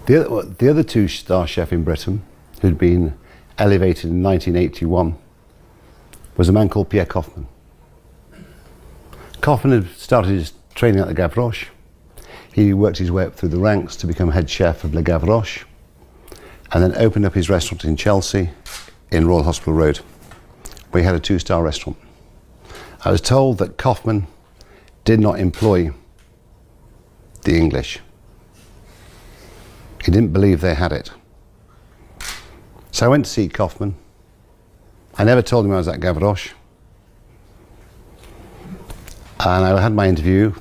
The other two-star chef in Britain, who'd been elevated in 1981, was a man called Pierre Koffmann. Koffmann had started his training at the Gavroche. He worked his way up through the ranks to become head chef of Le Gavroche, and then opened up his restaurant in Chelsea, in Royal Hospital Road, where he had a two-star restaurant. I was told that Koffmann did not employ the English. He didn't believe they had it. So I went to see Koffmann. I never told him I was at Gavroche. And I had my interview.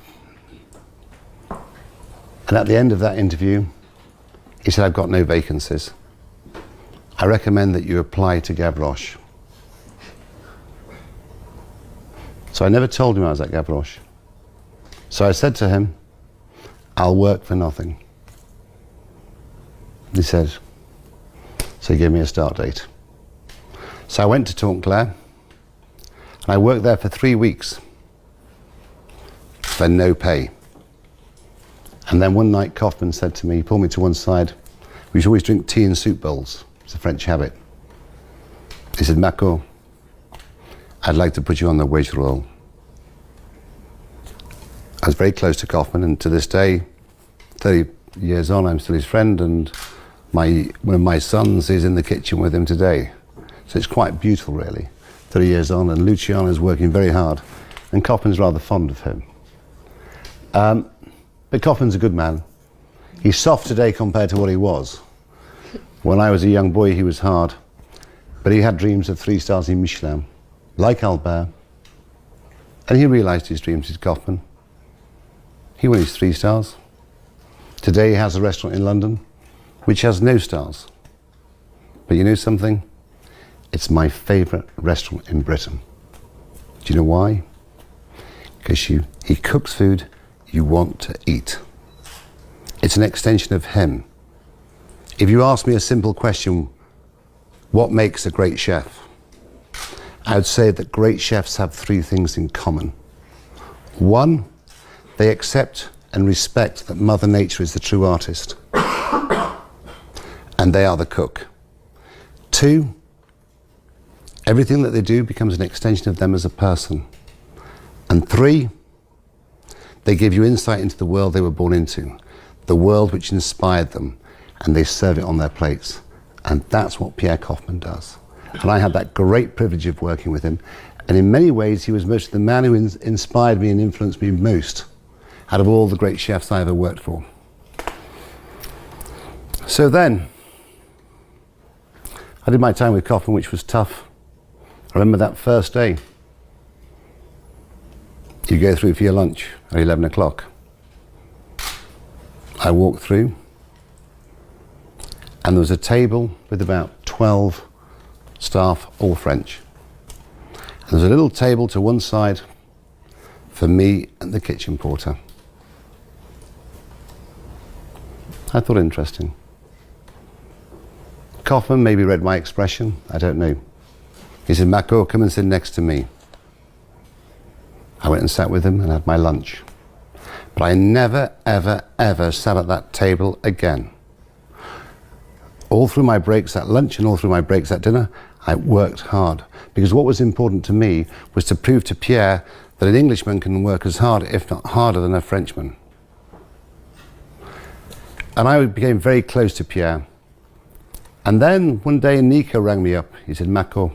And at the end of that interview, he said, "I've got no vacancies. I recommend that you apply to Gavroche." So I never told him I was at Gavroche. So I said to him, "I'll work for nothing." He said, so he gave me a start date. So I went to Tauntclair, and I worked there for 3 weeks for no pay. And then one night Koffmann said to me, he pulled me to one side, "We should always drink tea in soup bowls. It's a French habit." He said, "Marco, I'd like to put you on the wage roll." I was very close to Koffmann, and to this day, 30 years on, I'm still his friend, and one of my sons is in the kitchen with him today. So it's quite beautiful, really, 30 years on, and Luciano's working very hard, and Koffmann's rather fond of him. But Koffmann's a good man. He's soft today compared to what he was. When I was a young boy, he was hard, but he had dreams of 3 stars in Michelin, like Albert, and he realised his dreams, did Koffmann. He won his 3 stars. Today he has a restaurant in London which has no stars. But you know something? It's my favourite restaurant in Britain. Do you know why? Because he cooks food you want to eat. It's an extension of him. If you ask me a simple question, what makes a great chef? I would say that great chefs have 3 things in common. 1, they accept and respect that Mother Nature is the true artist, and they are the cook. 2, everything that they do becomes an extension of them as a person. And 3, they give you insight into the world they were born into, the world which inspired them, and they serve it on their plates. And that's what Pierre Koffmann does. And I had that great privilege of working with him. And in many ways, he was most the man who inspired me and influenced me most out of all the great chefs I ever worked for. So then, I did my time with Koffmann, which was tough. I remember that first day. You go through for your lunch at 11 o'clock. I walked through, and there was a table with about 12 staff, all French. And there's a little table to one side for me and the kitchen porter. I thought interesting. Koffmann maybe read my expression, I don't know. He said, "Marco, come and sit next to me." I went and sat with him and had my lunch. But I never, ever, ever sat at that table again. All through my breaks at lunch and all through my breaks at dinner, I worked hard. Because what was important to me was to prove to Pierre that an Englishman can work as hard, if not harder, than a Frenchman. And I became very close to Pierre. And then one day Nico rang me up. He said, "Marco,